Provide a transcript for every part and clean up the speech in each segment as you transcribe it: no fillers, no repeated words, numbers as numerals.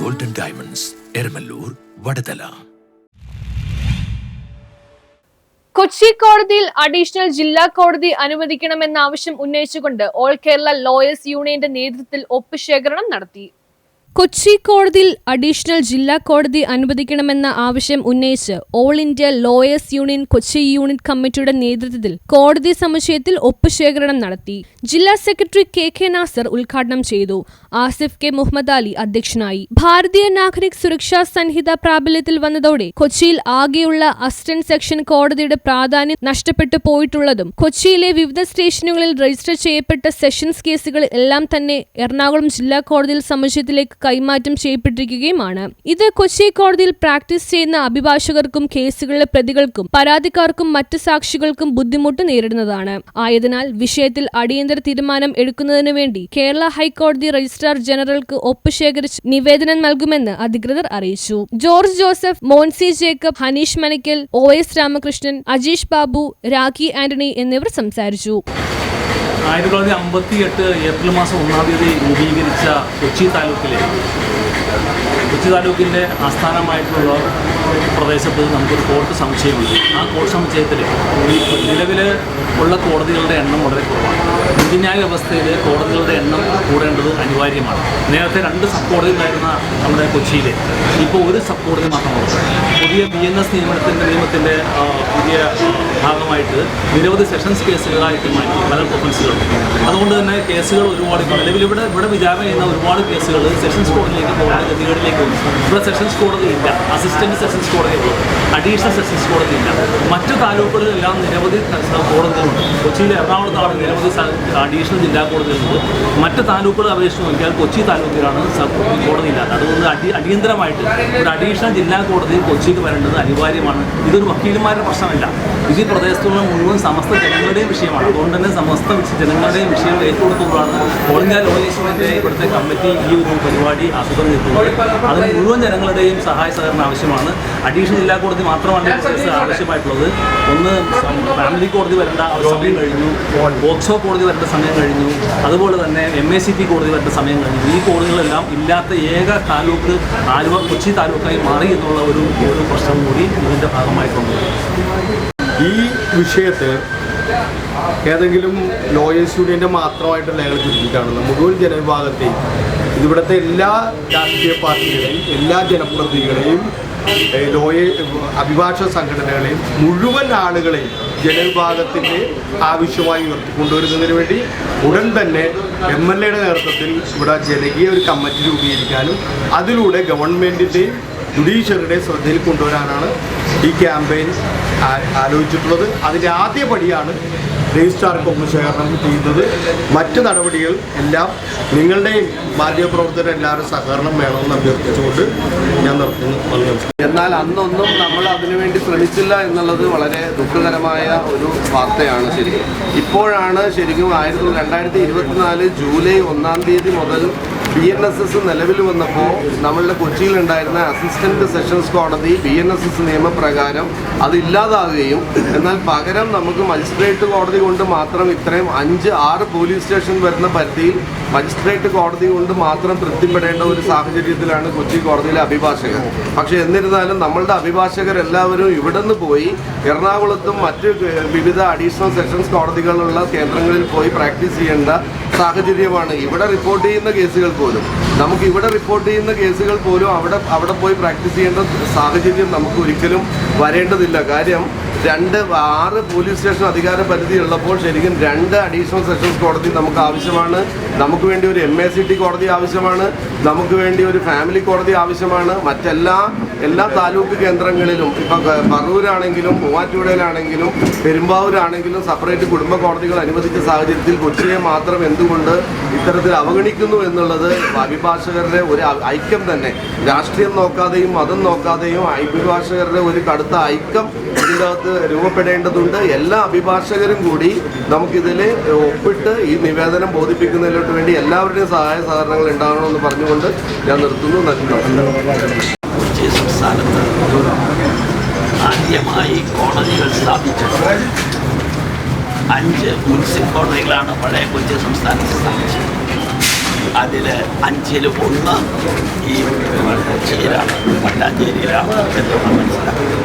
Golden diamonds Eramalloor Vadathala. Kochi കോടതിയിൽ additional ജില്ലാ കോടതി അനുവദിക്കണമെന്ന ആവശ്യം ഉന്നയിച്ചുകൊണ്ട് ഓൾ കേരള ലോയേഴ്സ് യൂണിയന്റെ നേതൃത്വത്തിൽ ഒപ്പുശേഖരണം നടത്തി. കൊച്ചി കോടതിയിൽ അഡീഷണൽ ജില്ലാ കോടതി അനുവദിക്കണമെന്ന ആവശ്യം ഉന്നയിച്ച് all India lawyers union Kochi unit കമ്മിറ്റിയുടെ നേതൃത്വത്തിൽ കോടതി സമുച്ചയത്തിൽ ഒപ്പുശേഖരണം നടത്തി. ജില്ലാ സെക്രട്ടറി കെ നാസർ ഉദ്ഘാടനം ചെയ്തു. ആസിഫ് കെ മുഹമ്മദ് അലി അധ്യക്ഷനായി. ഭാരതീയ നാഗരിക് സുരക്ഷാ സംഹിത പ്രാബല്യത്തിൽ വന്നതോടെ കൊച്ചിയിൽ ആകെയുള്ള അസിസ്റ്റന്റ് സെക്ഷൻ കോടതിയുടെ പ്രാധാന്യം നഷ്ടപ്പെട്ടു പോയിട്ടുള്ളതും കൊച്ചിയിലെ വിവിധ സ്റ്റേഷനുകളിൽ രജിസ്റ്റർ ചെയ്യപ്പെട്ട സെഷൻസ് കേസുകൾ എല്ലാം തന്നെ എറണാകുളം ജില്ലാ കോടതിയിൽ സമുച്ചയത്തിലേക്ക് കൈമാറ്റം ചെയ്യപ്പെട്ടിരിക്കുകയുമാണ്. ഇത് കൊച്ചി കോടതിയിൽ പ്രാക്ടീസ് ചെയ്യുന്ന അഭിഭാഷകർക്കും കേസുകളിലെ പ്രതികൾക്കും പരാതിക്കാർക്കും മറ്റ് സാക്ഷികൾക്കും ബുദ്ധിമുട്ട് നേരിടുന്നതാണ്. ആയതിനാൽ വിഷയത്തിൽ അടിയന്തര തീരുമാനം എടുക്കുന്നതിനു വേണ്ടി കേരള ഹൈക്കോടതി രജിസ്ട്രാർ ജനറൽക്ക് ഒപ്പുശേഖരിച്ച് നിവേദനം നൽകുമെന്ന് അധികൃതർ അറിയിച്ചു. ജോർജ് ജോസഫ്, മോൻസി ജേക്കബ്, ഹനീഷ് മനക്കൽ, OS രാമകൃഷ്ണൻ, അജീഷ് ബാബു, രാഖി ആന്റണി എന്നിവർ സംസാരിച്ചു. 1958 ഏപ്രിൽ മാസം 1-ാം തീയതി രൂപീകരിച്ച കൊച്ചി താലൂക്കിൻ്റെ ആസ്ഥാനമായിട്ടുള്ള പ്രദേശത്ത് നമുക്കൊരു കോർട്ട് സമുച്ചയമുണ്ട്. ആ കോർട്ട് സമുച്ചയത്തിൽ നിലവിൽ ഉള്ള കോടതികളുടെ എണ്ണം വളരെ കുറവാണ്. നീതിന്യായ വ്യവസ്ഥയിൽ കോടതികളുടെ എണ്ണം കൂടേണ്ടത് അനിവാര്യമാണ്. നേരത്തെ 2 സബ് കോടതി ഉണ്ടായിരുന്ന നമ്മുടെ കൊച്ചിയിൽ ഇപ്പോൾ ഒരു സബ് കോടതി മാത്രമാണ്. പുതിയ BNS നിയമത്തിൻ്റെ പുതിയ ഭാഗമായിട്ട് നിരവധി സെഷൻസ് കേസുകളായിട്ട് മാറ്റി പല പ്രൊഫൻസുകൾ. അതുകൊണ്ട് തന്നെ കേസുകൾ ഒരുപാട് നിലവിൽ ഇവിടെ വിചാരണ ചെയ്യുന്ന ഒരുപാട് കേസുകൾ സെഷൻസ് കോടതിയിലേക്ക് പോകുന്ന ഗതികളിലേക്ക് വന്നു. ഇവിടെ സെഷൻസ് കോടതി ഇല്ല, അസിസ്റ്റന്റ് സെഷൻസ് കോടതിയുള്ളൂ, അഡീഷണൽ സെഷൻസ് കോടതി ഇല്ല. മറ്റു താലൂക്കുകളിലെല്ലാം നിരവധി കോടതികളുണ്ട്. കൊച്ചിയിൽ എറണാകുളത്താണ് നിരവധി അഡീഷണൽ ജില്ലാ കോടതികളുണ്ട്. മറ്റ് താലൂക്കുകൾ അപേക്ഷിച്ച് നോക്കിയാൽ കൊച്ചി താലൂക്കിലാണ് കോടതി ഇല്ലാത്തത്. അതുകൊണ്ട് അടിയന്തരമായിട്ട് ഒരു അഡീഷണൽ ജില്ലാ കോടതി കൊച്ചിയിൽ വരേണ്ടത് അനിവാര്യമാണ്. ഇതൊരു വക്കീലന്മാരുടെ പ്രശ്നമല്ല, ഇത് ഈ പ്രദേശത്തുള്ള മുഴുവൻ സമസ്ത ജനങ്ങളുടെയും വിഷയമാണ്. അതുകൊണ്ട് തന്നെ സമസ്ത ജനങ്ങളുടെയും വിഷയം ഏറ്റെടുത്തുകൊണ്ടാണ് ഓൾ ഇന്ത്യ ലോയേഴ്സ് യൂണിയന്റെ ഇവിടുത്തെ കമ്മിറ്റി ഈ ഒരു പരിപാടി ആസൂത്രണം ചെയ്തിട്ടുള്ളത്. അതിന് മുഴുവൻ ജനങ്ങളുടെയും സഹായ സഹകരണം ആവശ്യമാണ്. അഡീഷണൽ ജില്ലാ കോടതി മാത്രമല്ല ആവശ്യമായിട്ടുള്ളത്. ഒന്ന് ഫാമിലി കോടതി വരേണ്ട സമയം കഴിഞ്ഞു, പോക്സോ കോടതി വരേണ്ട സമയം കഴിഞ്ഞു, അതുപോലെ തന്നെ MACT കോടതി വരേണ്ട സമയം കഴിഞ്ഞു. ഈ കോടതികളെല്ലാം ഇല്ലാത്ത ഏക താലൂക്ക് ആലുവ കൊച്ചി താലൂക്കായി മാറി എന്നുള്ള ഒരു പ്രശ്നം കൂടി ഇതിൻ്റെ ഭാഗമായിട്ടുണ്ട്. ഈ വിഷയത്തിൽ ഏതെങ്കിലും ലോയേഴ്സ് യൂണിയൻ്റെ മാത്രമായിട്ട് ലേഖനം ചുരുക്കിയിട്ടാണ് മുഴുവൻ ജനവിഭാഗത്തെയും ഇവിടുത്തെ എല്ലാ രാഷ്ട്രീയ പാർട്ടികളെയും എല്ലാ ജനപ്രതിനിധികളെയും അഭിഭാഷക സംഘടനകളെയും മുഴുവൻ ആളുകളെയും ജനവിഭാഗത്തിൻ്റെ ആവശ്യമായി ഉയർത്തിക്കൊണ്ടുവരുന്നതിന് വേണ്ടി ഉടൻ തന്നെ MLAയുടെ നേതൃത്വത്തിൽ ഇവിടെ ജനകീയ ഒരു കമ്മിറ്റി രൂപീകരിക്കാനും അതിലൂടെ ഗവൺമെൻറ്റിൻ്റെയും ജുഡീഷ്യറിയുടെ ശ്രദ്ധയിൽ കൊണ്ടുവരാനാണ് ഈ ക്യാമ്പയിൻ ആലോചിച്ചിട്ടുള്ളത്. അതിൻ്റെ ആദ്യ പടിയാണ് രജിസ്ട്രാർക്ക് ഒപ്പുശേഖരണം ചെയ്യുന്നത്. മറ്റ് നടപടികൾ എല്ലാം നിങ്ങളുടെയും മാധ്യമപ്രവർത്തകരുടെ എല്ലാവരും സഹകരണം വേണമെന്ന് അഭ്യർത്ഥിച്ചുകൊണ്ട് ഞാൻ നിർത്തുന്നു. എന്നാൽ അന്നൊന്നും നമ്മൾ അതിനുവേണ്ടി ശ്രമിച്ചില്ല എന്നുള്ളത് വളരെ ദുഃഖകരമായ ഒരു വാർത്തയാണ്. ശരിക്കും ഇപ്പോഴാണ് ശരിക്കും 2024 ജൂലൈ 1-ാം തീയതി മുതൽ BNSS നിലവിൽ വന്നപ്പോൾ നമ്മളുടെ കൊച്ചിയിലുണ്ടായിരുന്ന അസിസ്റ്റന്റ് സെഷൻസ് കോടതി BNSS നിയമപ്രകാരം അത് ഇല്ലാതാവുകയും എന്നാൽ പകരം നമുക്ക് മജിസ്ട്രേറ്റ് കോടതി കൊണ്ട് മാത്രം ഇത്രയും 5-6 പോലീസ് സ്റ്റേഷൻ വരുന്ന പരിധിയിൽ മജിസ്ട്രേറ്റ് കോടതി കൊണ്ട് മാത്രം തൃപ്തിപ്പെടേണ്ട ഒരു സാഹചര്യത്തിലാണ് കൊച്ചി കോടതിയിലെ അഭിഭാഷകർ. പക്ഷേ എന്നിരുന്നാലും നമ്മളുടെ അഭിഭാഷകർ എല്ലാവരും ഇവിടെ നിന്ന് പോയി എറണാകുളത്തും മറ്റ് വിവിധ അഡീഷണൽ സെഷൻസ് കോടതികളുള്ള കേന്ദ്രങ്ങളിൽ പോയി പ്രാക്ടീസ് ചെയ്യേണ്ട സാഹചര്യമാണ്. ഇവിടെ റിപ്പോർട്ട് ചെയ്യുന്ന കേസുകൾ പോലും അവിടെ പോയി പ്രാക്ടീസ് ചെയ്യേണ്ട സാഹചര്യം നമുക്ക് ഒരിക്കലും വരേണ്ടതില്ല. കാര്യം 6 പോലീസ് സ്റ്റേഷൻ അധികാര പരിധി ഉള്ളപ്പോൾ ശരിക്കും 2 അഡീഷണൽ സെഷൻസ് കോടതി നമുക്ക് ആവശ്യമാണ്. നമുക്ക് വേണ്ടി ഒരു MACT കോടതി ആവശ്യമാണ്. നമുക്ക് വേണ്ടി ഒരു ഫാമിലി കോടതി ആവശ്യമാണ്. എല്ലാ താലൂക്ക് കേന്ദ്രങ്ങളിലും ഇപ്പം പറവൂരാണെങ്കിലും മൂവാറ്റുപുഴയിലാണെങ്കിലും പെരുമ്പാവൂരാണെങ്കിലും സെപ്പറേറ്റ് കുടുംബ കോടതികൾ അനുവദിച്ച സാഹചര്യത്തിൽ കൊച്ചിയെ മാത്രം എന്തുകൊണ്ട് ഇത്തരത്തിൽ അവഗണിക്കുന്നു എന്നുള്ളത് അഭിഭാഷകരുടെ ഒരു ഐക്യം തന്നെ, രാഷ്ട്രീയം നോക്കാതെയും മതം നോക്കാതെയും അഭിഭാഷകരുടെ ഒരു കടുത്ത ഐക്യം ഇതിനകത്ത് രൂപപ്പെടേണ്ടതുണ്ട്. എല്ലാ അഭിഭാഷകരും കൂടി നമുക്കിതിൽ ഒപ്പിട്ട് ഈ നിവേദനം ബോധിപ്പിക്കുന്നതിലോട്ട് വേണ്ടി എല്ലാവരുടെയും സഹായ സഹകരണങ്ങൾ ഉണ്ടാകണമെന്ന് പറഞ്ഞുകൊണ്ട് ഞാൻ നിർത്തുന്നു. കൊച്ചി സംസ്ഥാനത്ത് ആദ്യമായി കോടതികൾ സ്ഥാപിച്ചത് 5 മുനിസിപ്പൽ കോടതികളാണ് പഴയ കൊച്ചി സംസ്ഥാനത്ത് സ്ഥാപിച്ചത്. അതിൽ 5-ൽ 1 ഈ കൊച്ചിയിലാണ്, മട്ടാഞ്ചേരിയിലാണ് എന്ന് മനസ്സിലാക്കുന്നത്.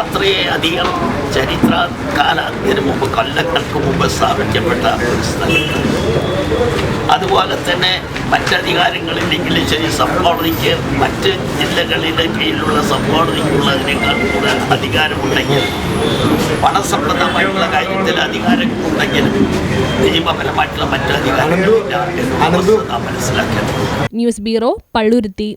അത്രയധികം ചരിത്ര കാലത്തിന് മുമ്പ്, കൊല്ലങ്ങൾക്ക് മുമ്പ് സ്ഥാപിക്കപ്പെട്ട ഒരു സ്ഥലത്ത്. അതുപോലെ തന്നെ മറ്റധികാരങ്ങളില്ലെങ്കിലും ശരി, സബ് കോടതിക്ക് മറ്റ് ജില്ലകളിലെ കീഴിലുള്ള സബ് കോടതിക്കുള്ളതിനേക്കാൾ കൂടുതൽ അധികാരമുണ്ടെങ്കിൽ, പണസംബന്ധമായിട്ടുള്ള കാര്യത്തിൽ അധികാരമുണ്ടെങ്കിലും നിയമപരമായിട്ടുള്ള മറ്റു അധികാരങ്ങളില്ല എന്ന് നാം മനസ്സിലാക്കണം. News bureau, Palluruthy.